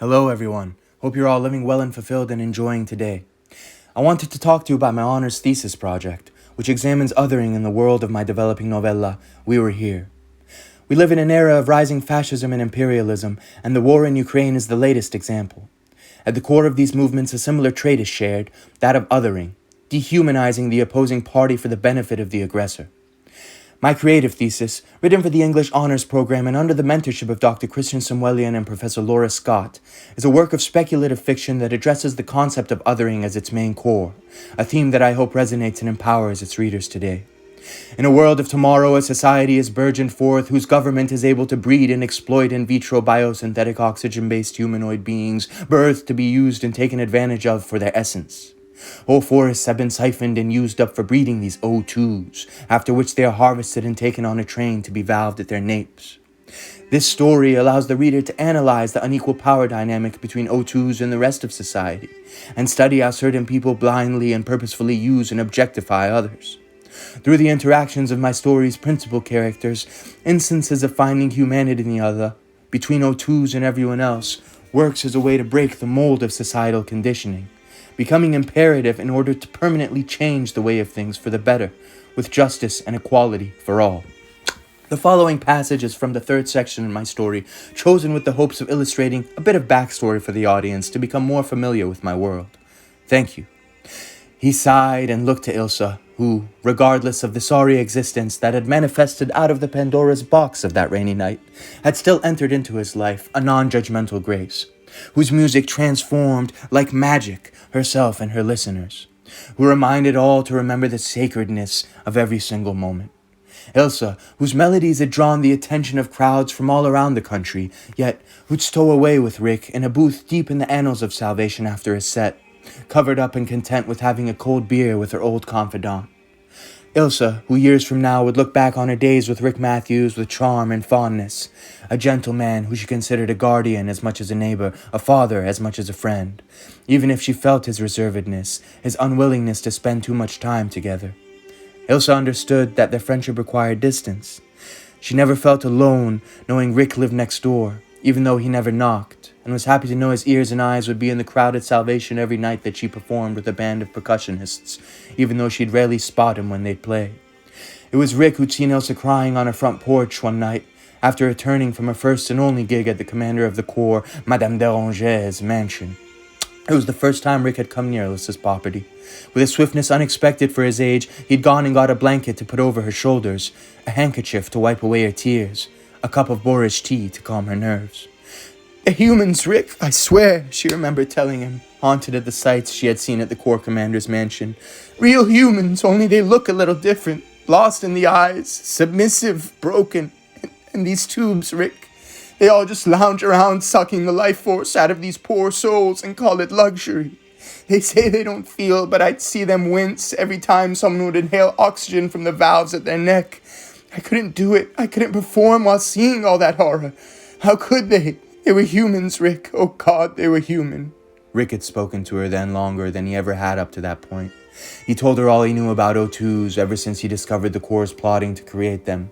Hello, everyone. Hope you're all living well and fulfilled and enjoying today. I wanted to talk to you about my honors thesis project, which examines othering in the world of my developing novella, We Were Here. We live in an era of rising fascism and imperialism, and the war in Ukraine is the latest example. At the core of these movements, a similar trait is shared, that of othering, dehumanizing the opposing party for the benefit of the aggressor. My creative thesis, written for the English Honours Program and under the mentorship of Dr. Christian Samuelian and Professor Laura Scott, is a work of speculative fiction that addresses the concept of othering as its main core, a theme that I hope resonates and empowers its readers today. In a world of tomorrow, a society is burgeoned forth whose government is able to breed and exploit in vitro biosynthetic oxygen-based humanoid beings, birthed to be used and taken advantage of for their essence. Whole forests have been siphoned and used up for breeding these O2s, after which they are harvested and taken on a train to be valved at their napes. This story allows the reader to analyze the unequal power dynamic between O2s and the rest of society, and study how certain people blindly and purposefully use and objectify others. Through the interactions of my story's principal characters, instances of finding humanity in the other, between O2s and everyone else, works as a way to break the mold of societal conditioning, becoming imperative in order to permanently change the way of things for the better, with justice and equality for all. The following passage is from the third section in my story, chosen with the hopes of illustrating a bit of backstory for the audience to become more familiar with my world. Thank you. He sighed and looked to Ilsa, who, regardless of the sorry existence that had manifested out of the Pandora's box of that rainy night, had still entered into his life a non-judgmental grace, whose music transformed, like magic, herself and her listeners, who reminded all to remember the sacredness of every single moment. Ilsa, whose melodies had drawn the attention of crowds from all around the country, yet who'd stow away with Rick in a booth deep in the annals of Salvation after his set, covered up and content with having a cold beer with her old confidant. Ilsa, who years from now would look back on her days with Rick Matthews with charm and fondness, a gentle man who she considered a guardian as much as a neighbor, a father as much as a friend, even if she felt his reservedness, his unwillingness to spend too much time together. Ilsa understood that their friendship required distance. She never felt alone, knowing Rick lived next door, even though he never knocked, and was happy to know his ears and eyes would be in the crowded Salvation every night that she performed with a band of percussionists, even though she'd rarely spot him when they'd play. It was Rick who'd seen Ilsa crying on her front porch one night, after returning from her first and only gig at the commander of the corps, Madame Derange's mansion. It was the first time Rick had come near Ilsa's property. With a swiftness unexpected for his age, he'd gone and got a blanket to put over her shoulders, a handkerchief to wipe away her tears, a cup of borage tea to calm her nerves. "They're humans, Rick, I swear," she remembered telling him, haunted at the sights she had seen at the Corps Commander's mansion. "Real humans, only they look a little different, lost in the eyes, submissive, broken. And these tubes, Rick, they all just lounge around sucking the life force out of these poor souls and call it luxury. They say they don't feel, but I'd see them wince every time someone would inhale oxygen from the valves at their neck. I couldn't do it. I couldn't perform while seeing all that horror. How could they? They were humans, Rick. Oh, God, they were human." Rick had spoken to her then longer than he ever had up to that point. He told her all he knew about O2s ever since he discovered the Corps' plotting to create them.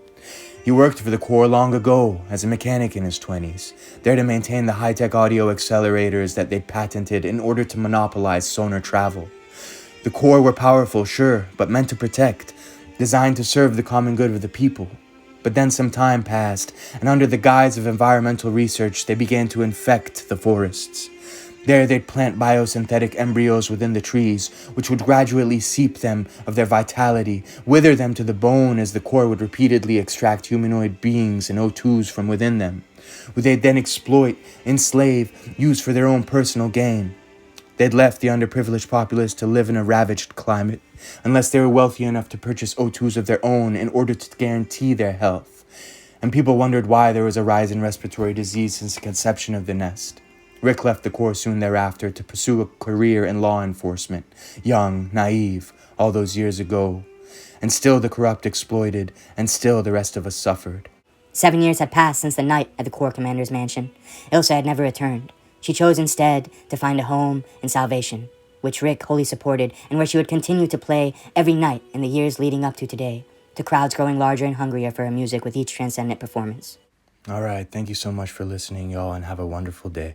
He worked for the Corps long ago as a mechanic in his 20s, there to maintain the high-tech audio accelerators that they'd patented in order to monopolize sonar travel. The Corps were powerful, sure, but meant to protect, designed to serve the common good of the people. But then some time passed, and under the guise of environmental research, they began to infect the forests. There they'd plant biosynthetic embryos within the trees, which would gradually seep them of their vitality, wither them to the bone as the Corps would repeatedly extract humanoid beings and O2s from within them, who they'd then exploit, enslave, use for their own personal gain. They'd left the underprivileged populace to live in a ravaged climate, unless they were wealthy enough to purchase O2s of their own in order to guarantee their health. And people wondered why there was a rise in respiratory disease since the conception of the nest. Rick left the Corps soon thereafter to pursue a career in law enforcement, young, naive, all those years ago. And still the corrupt exploited, and still the rest of us suffered. 7 years had passed since the night at the Corps Commander's mansion. Ilsa had never returned. She chose instead to find a home in Salvation, which Rick wholly supported, and where she would continue to play every night in the years leading up to today, to crowds growing larger and hungrier for her music with each transcendent performance. All right, thank you so much for listening, y'all, and have a wonderful day.